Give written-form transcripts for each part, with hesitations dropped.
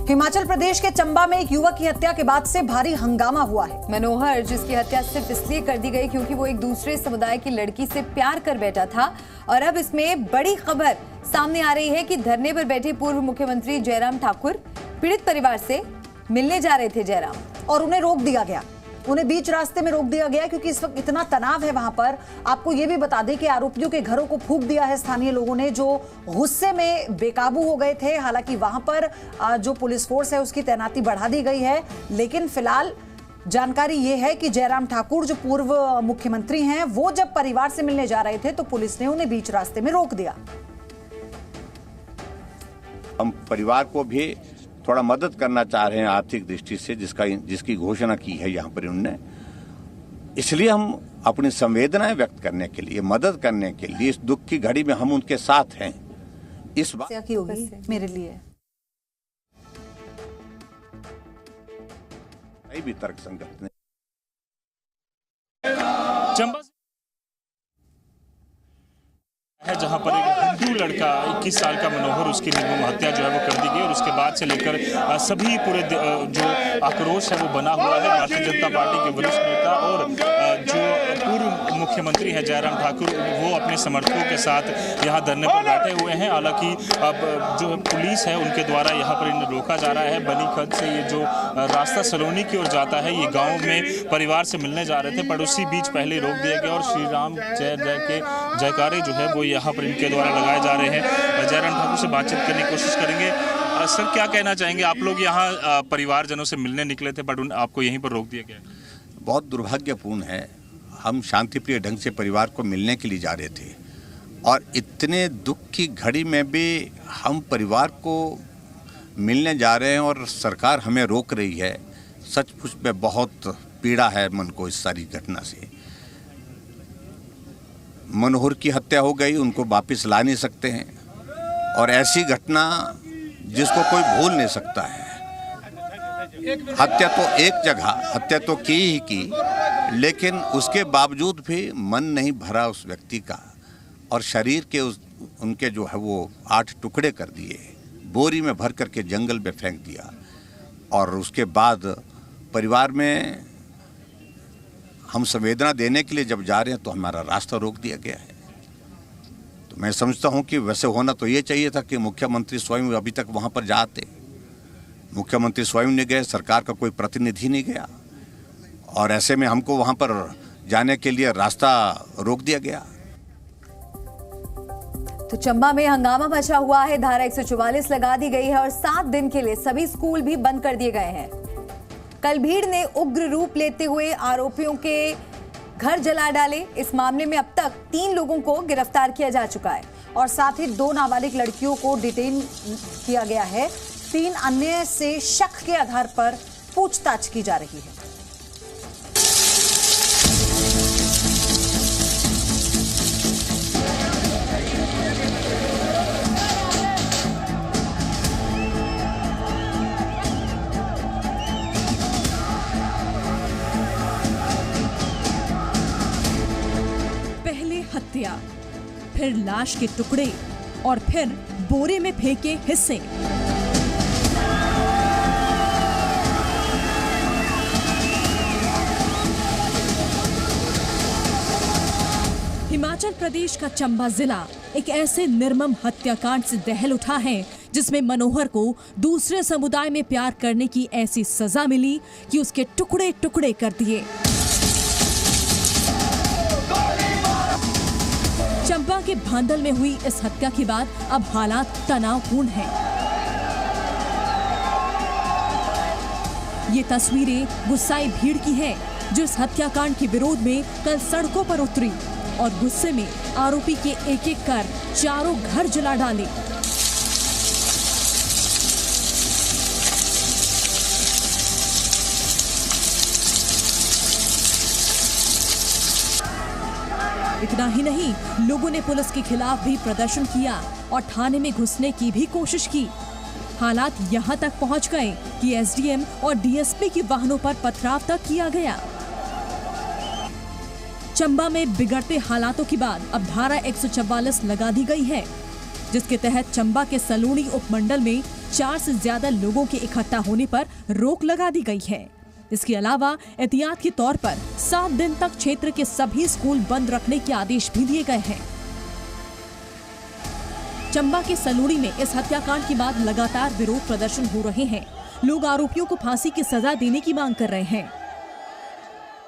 हिमाचल प्रदेश के चंबा में एक युवक की हत्या के बाद से भारी हंगामा हुआ है। मनोहर, जिसकी हत्या सिर्फ इसलिए कर दी गई क्योंकि वो एक दूसरे समुदाय की लड़की से प्यार कर बैठा था। और अब इसमें बड़ी खबर सामने आ रही है कि धरने पर बैठे पूर्व मुख्यमंत्री जयराम ठाकुर पीड़ित परिवार से मिलने जा रहे थे जयराम, और उन्हें रोक दिया गया। उन्हें बीच रास्ते में रोक दिया गया क्योंकि इस वक्त इतना तनाव है वहां पर। आपको ये भी बता दें कि आरोपियों के घरों को फूंक दिया है स्थानीय लोगों ने, जो गुस्से में बेकाबू हो गए थे। हालांकि वहां पर जो पुलिस फोर्स है उसकी तैनाती बढ़ा दी गई है, लेकिन फिलहाल जानकारी ये है कि जयराम ठाकुर जो पूर्व मुख्यमंत्री हैं, वो जब परिवार से मिलने जा रहे थे तो पुलिस ने उन्हें बीच रास्ते में रोक दिया। हम परिवार को भी थोड़ा मदद करना चाह रहे हैं आर्थिक दृष्टि से, जिसकी घोषणा की है यहाँ पर उन्होंने। इसलिए हम अपनी संवेदनाएं व्यक्त करने के लिए, मदद करने के लिए, इस दुख की घड़ी में हम उनके साथ हैं। इस बात की होगी मेरे लिए भी तर्क संगत नहीं। चंबा है जहां पर एक हिंदू लड़का 21 साल का मनोहर, उसकी निर्मम हत्या जो है वो कर दी गई। और उसके बाद से लेकर सभी पूरे जो आक्रोश है वो बना हुआ है। भारतीय जनता पार्टी के वरिष्ठ नेता और जो पूर्व मुख्यमंत्री है जयराम ठाकुर, वो अपने समर्थकों के साथ यहाँ धरने पर बैठे हुए हैं। हालांकि अब जो पुलिस है उनके द्वारा यहाँ पर इन्हें रोका जा रहा है। बनी खद से ये जो रास्ता सलोनी की ओर जाता है, ये गाँव में परिवार से मिलने जा रहे थे, पर उसी बीच पहले रोक दिया गया और श्री राम जय जय के जयकारे जो है वो यहाँ पर इनके द्वारा लगाए जा रहे हैं। जयराम ठाकुर से बातचीत करने की कोशिश करेंगे। सर, क्या कहना चाहेंगे? आप लोग यहाँ परिवारजनों से मिलने निकले थे, बट आपको यहीं पर रोक दिया गया। बहुत दुर्भाग्यपूर्ण है। हम शांतिप्रिय ढंग से परिवार को मिलने के लिए जा रहे थे और इतने दुख की घड़ी में भी हम परिवार को मिलने जा रहे हैं और सरकार हमें रोक रही है। सचमुच में बहुत पीड़ा है मन को इस सारी घटना से। मनोहर की हत्या हो गई, उनको वापस ला नहीं सकते हैं, और ऐसी घटना जिसको कोई भूल नहीं सकता है। हत्या तो एक जगह हत्या तो की ही की, लेकिन उसके बावजूद भी मन नहीं भरा उस व्यक्ति का, और शरीर के उनके जो है वो 8 टुकड़े कर दिए, बोरी में भर करके जंगल में फेंक दिया। और उसके बाद परिवार में हम संवेदना देने के लिए जब जा रहे हैं तो हमारा रास्ता रोक दिया गया है। तो मैं समझता हूं कि वैसे होना तो ये चाहिए था कि मुख्यमंत्री स्वयं अभी तक वहां पर जाते। मुख्यमंत्री स्वयं नहीं गए, सरकार का कोई प्रतिनिधि नहीं गया, और ऐसे में हमको वहां पर जाने के लिए रास्ता रोक दिया गया। तो चंबा में हंगामा मचा हुआ है। धारा 144 लगा दी गई है और 7 दिन के लिए सभी स्कूल भी बंद कर दिए गए हैं। कल भीड़ ने उग्र रूप लेते हुए आरोपियों के घर जला डाले। इस मामले में अब तक 3 लोगों को गिरफ्तार किया जा चुका है और साथ ही 2 नाबालिग लड़कियों को डिटेन किया गया है। 3 अन्य से शक के आधार पर पूछताछ की जा रही है। हत्या, फिर लाश के टुकड़े और फिर बोरे में फेंके हिस्से। हिमाचल प्रदेश का चंबा जिला एक ऐसे निर्मम हत्याकांड से दहल उठा है जिसमें मनोहर को दूसरे समुदाय में प्यार करने की ऐसी सजा मिली कि उसके टुकड़े टुकड़े कर दिए। चंबा के भांडल में हुई इस हत्या के बाद अब हालात तनावपूर्ण हैं। ये तस्वीरें गुस्साई भीड़ की है जो इस हत्याकांड के विरोध में कल सड़कों पर उतरी और गुस्से में आरोपी के एक-एक कर 4 घर जला डाले। इतना ही नहीं, लोगों ने पुलिस के खिलाफ भी प्रदर्शन किया और थाने में घुसने की भी कोशिश की। हालात यहां तक पहुंच गए कि एसडीएम और डीएसपी की वाहनों पर पथराव तक किया गया। चंबा में बिगड़ते हालातों के बाद अब धारा 144 लगा दी गई है। जिसके तहत चंबा के सलूणी उपमंडल में 4 से ज्यादा लोगों के इकट्ठा होने पर रोक लगा दी गई है। इसके अलावा एहतियात के तौर पर 7 दिन तक क्षेत्र के सभी स्कूल बंद रखने के आदेश भी दिए गए हैं। चंबा के सलूणी में इस हत्याकांड के बाद लगातार विरोध प्रदर्शन हो रहे हैं। लोग आरोपियों को फांसी की सजा देने की मांग कर रहे हैं।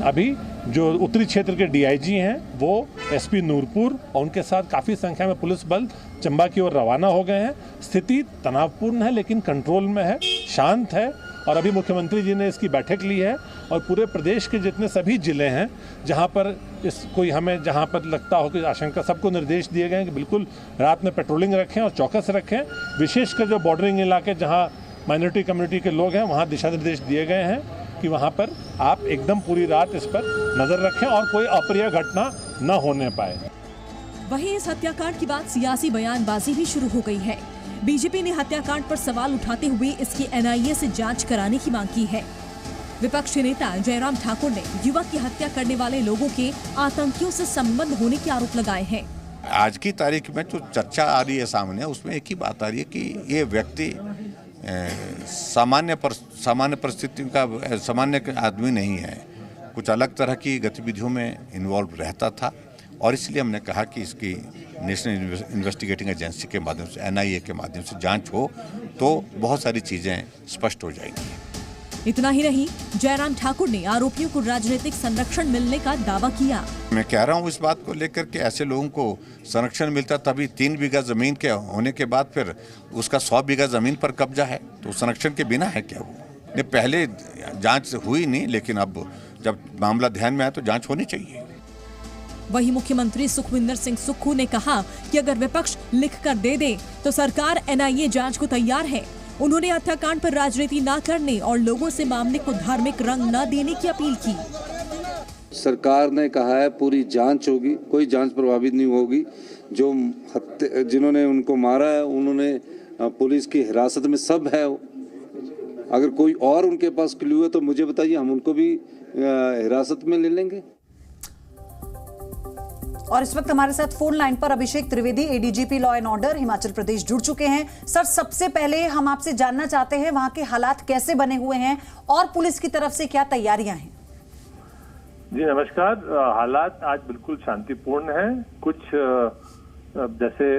अभी जो उत्तरी क्षेत्र के डीआईजी हैं वो एसपी नूरपुर और उनके साथ काफ़ी संख्या में पुलिस बल चंबा की ओर रवाना हो गए हैं। स्थिति तनावपूर्ण है लेकिन कंट्रोल में है, शांत है। और अभी मुख्यमंत्री जी ने इसकी बैठक ली है और पूरे प्रदेश के जितने सभी जिले हैं जहां पर कोई हमें जहां पर लगता हो कि आशंका, सबको निर्देश दिए गए हैं कि बिल्कुल रात में पेट्रोलिंग रखें और चौकस रखें। विशेषकर जो बॉर्डरिंग इलाके जहां माइनॉरिटी कम्युनिटी के लोग हैं वहां दिशा निर्देश दिए गए हैं कि वहां पर आप एकदम पूरी रात इस पर नजर रखें और कोई अप्रिय घटना न होने पाए। वहीं इस हत्याकांड के बाद सियासी बयानबाजी भी शुरू हो गई है। बीजेपी ने हत्याकांड पर सवाल उठाते हुए इसकी एनआईए से जांच कराने की मांग की है। विपक्ष के नेता जयराम ठाकुर ने युवक की हत्या करने वाले लोगों के आतंकियों से संबंध होने के आरोप लगाए हैं। आज की तारीख में जो चर्चा आ रही है सामने, उसमें एक ही बात आ रही है कि ये व्यक्ति सामान्य परिस्थिति का सामान्य आदमी नहीं है, कुछ अलग तरह की गतिविधियों में इन्वॉल्व रहता था। और इसलिए हमने कहा कि इसकी नेशनल इन्वेस्टिगेटिंग एजेंसी के माध्यम से, एनआईए के माध्यम से जांच हो तो बहुत सारी चीजें स्पष्ट हो जाएंगी। इतना ही नहीं, जयराम ठाकुर ने आरोपियों को राजनीतिक संरक्षण मिलने का दावा किया। मैं कह रहा हूँ इस बात को लेकर के ऐसे लोगों को संरक्षण मिलता तभी 3 बीघा जमीन के होने के बाद फिर उसका 100 बीघा जमीन पर कब्जा है, तो संरक्षण के बिना है क्या वो? ने पहले जांच हुई नहीं, लेकिन अब जब मामला ध्यान में आया तो जांच होनी चाहिए। वहीं मुख्यमंत्री सुखविंदर सिंह सुक्खू ने कहा कि अगर विपक्ष लिख कर दे दे तो सरकार एनआईए जांच को तैयार है। उन्होंने हत्याकांड पर राजनीति न करने और लोगों से मामले को धार्मिक रंग न देने की अपील की। सरकार ने कहा है पूरी जांच होगी, कोई जांच प्रभावित नहीं होगी। जो जिन्होंने उनको मारा है उन्होंने पुलिस की हिरासत में सब है। अगर कोई और उनके पास क्लू है तो मुझे बताइए, हम उनको भी हिरासत में ले लेंगे। और इस वक्त हमारे साथ फोन लाइन पर Abhishek Trivedi, ADGP law and order Himachal Pradesh, जुड़ चुके हैं। सर, सबसे पहले हम आपसे जानना चाहते हैं वहां के हालात कैसे बने हुए हैं और पुलिस की तरफ से क्या तैयारियां हैं? जी नमस्कार। हालात आज बिल्कुल शांतिपूर्ण हैं। कुछ जैसे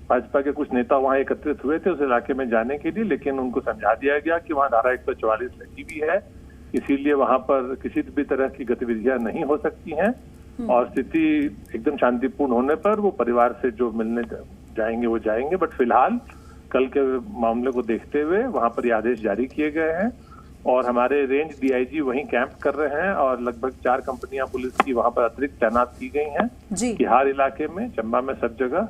भाजपा के कुछ नेता वहां एकत्रित हुए थे उस इलाके में जाने के लिए, लेकिन उनको समझा दिया गया कि वहां धारा 144 लगी हुई है, इसीलिए वहां पर किसी भी तरह की गतिविधियां नहीं हो सकती हैं। और स्थिति एकदम शांतिपूर्ण होने पर वो परिवार से जो मिलने जाएंगे वो जाएंगे। बट फिलहाल कल के मामले को देखते हुए वहां पर ये आदेश जारी किए गए हैं और हमारे रेंज डीआईजी वहीं कैंप कर रहे हैं और लगभग 4 कंपनियां पुलिस की वहां पर अतिरिक्त तैनात की गई हैं बिहार इलाके में, चंबा में, सब जगह।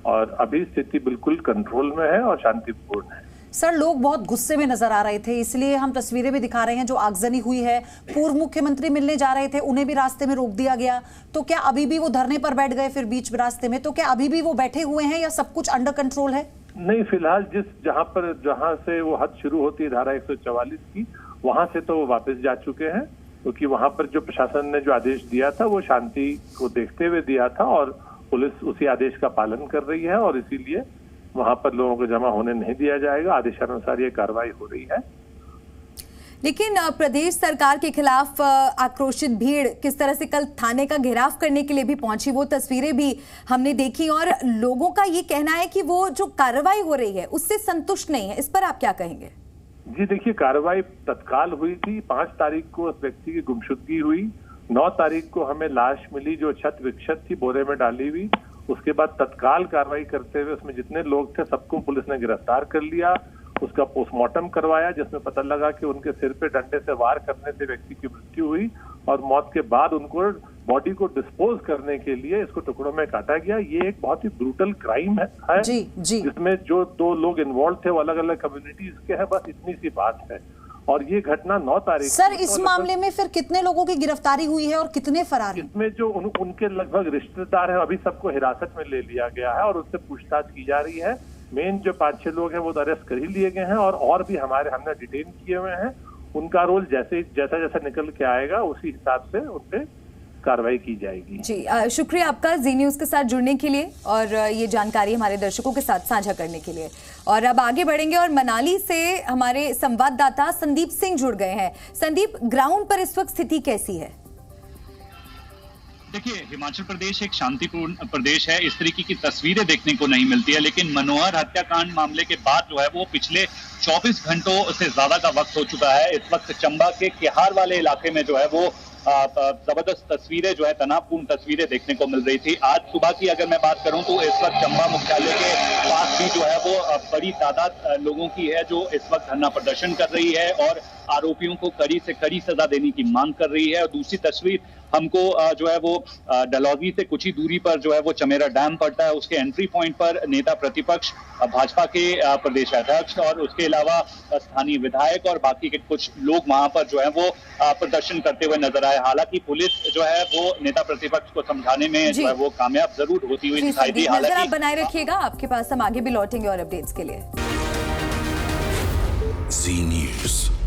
और अभी स्थिति बिल्कुल कंट्रोल में है और शांतिपूर्ण है। सर, लोग बहुत गुस्से में नजर आ रहे थे, इसलिए हम तस्वीरें भी दिखा रहे हैं जो आगजनी हुई है। पूर्व मुख्यमंत्री मिलने जा रहे थे, उन्हें भी रास्ते में रोक दिया गया। तो क्या अभी भी वो धरने पर बैठ गए फिर बीच रास्ते में? तो क्या अभी भी वो बैठे हुए हैं या सब कुछ अंडर कंट्रोल है? नहीं, फिलहाल जहां से वो हद शुरू होती है धारा 144 की, वहां से तो वो वापस जा चुके हैं, क्योंकि वहां पर जो प्रशासन ने जो आदेश दिया था वो शांति को देखते हुए दिया था और पुलिस उसी आदेश का पालन कर रही है और इसीलिए वहां पर लोगों को जमा होने नहीं दिया जाएगा। आदेशानुसार ये कार्रवाई हो रही है। लेकिन प्रदेश सरकार के खिलाफ आक्रोशित भीड़ किस तरह से कल थाने का घेराव करने के लिए भी पहुंची, वो तस्वीरें भी हमने देखी और लोगों का ये कहना है कि वो जो कार्रवाई हो रही है उससे संतुष्ट नहीं है। इस पर आप क्या कहेंगे? जी देखिए, कार्रवाई तत्काल हुई थी। 5 तारीख को उस व्यक्ति की गुमशुदगी हुई। 9 तारीख को हमें लाश मिली जो क्षत विक्षत थी, बोरे में डाली हुई। उसके बाद तत्काल कार्रवाई करते हुए उसमें जितने लोग थे सबको पुलिस ने गिरफ्तार कर लिया। उसका पोस्टमार्टम करवाया जिसमें पता लगा कि उनके सिर पे डंडे से वार करने से व्यक्ति की मृत्यु हुई और मौत के बाद उनको बॉडी को डिस्पोज करने के लिए इसको टुकड़ों में काटा गया। ये एक बहुत ही ब्रूटल क्राइम है जी। जिसमें जो 2 लोग इन्वॉल्व थे वो अलग अलग कम्युनिटीज के हैं, बस इतनी सी बात है। और ये घटना 9 तारीख। सर, इस मामले में फिर कितने लोगों की गिरफ्तारी हुई है और कितने फरार हैं? इसमें जो उनके लगभग रिश्तेदार हैं अभी सबको हिरासत में ले लिया गया है और उससे पूछताछ की जा रही है। मेन जो 5-6 लोग हैं वो तो अरेस्ट कर ही लिए गए हैं और भी हमने डिटेन किए हुए हैं। उनका रोल जैसा जैसा निकल के आएगा उसी हिसाब से उनपे कार्रवाई की जाएगी। जी शुक्रिया आपका जी न्यूज़ के साथ जुड़ने के लिए और ये जानकारी हमारे दर्शकों के साथ साझा करने के लिए। और अब आगे बढ़ेंगे और मनाली से हमारे संवाददाता संदीप सिंह जुड़ गए हैं। संदीप, ग्राउंड पर इस वक्त स्थिति कैसी है? देखिए, हिमाचल प्रदेश एक शांतिपूर्ण प्रदेश है, इस तरीके की तस्वीरें देखने को नहीं मिलती है, लेकिन मनोहर हत्याकांड मामले के बाद जो है वो पिछले 24 घंटों से ज्यादा का वक्त हो चुका है। इस वक्त चंबा के केहार वाले इलाके में जो है वो जबरदस्त तस्वीरें जो है, तनावपूर्ण तस्वीरें देखने को मिल रही थी। आज सुबह की अगर मैं बात करूं तो इस वक्त चंबा मुख्यालय के पास भी जो है वो बड़ी तादाद लोगों की है जो इस वक्त धरना प्रदर्शन कर रही है और आरोपियों को कड़ी से कड़ी सजा देने की मांग कर रही है। और दूसरी तस्वीर हमको जो है वो डलहौजी से कुछ ही दूरी पर जो है वो चमेरा डैम पड़ता है, उसके एंट्री पॉइंट पर नेता प्रतिपक्ष भाजपा के प्रदेश अध्यक्ष और उसके अलावा स्थानीय विधायक और बाकी के कुछ लोग वहां पर जो है वो प्रदर्शन करते हुए नजर आए। हालांकि पुलिस जो है वो नेता प्रतिपक्ष को समझाने में जो है वो कामयाब जरूर होती हुई दिखाई दी। हालांकि आप बनाए रखिएगा, आपके पास हम आगे भी लौटेंगे और अपडेट्स के लिए। जी न्यूज़।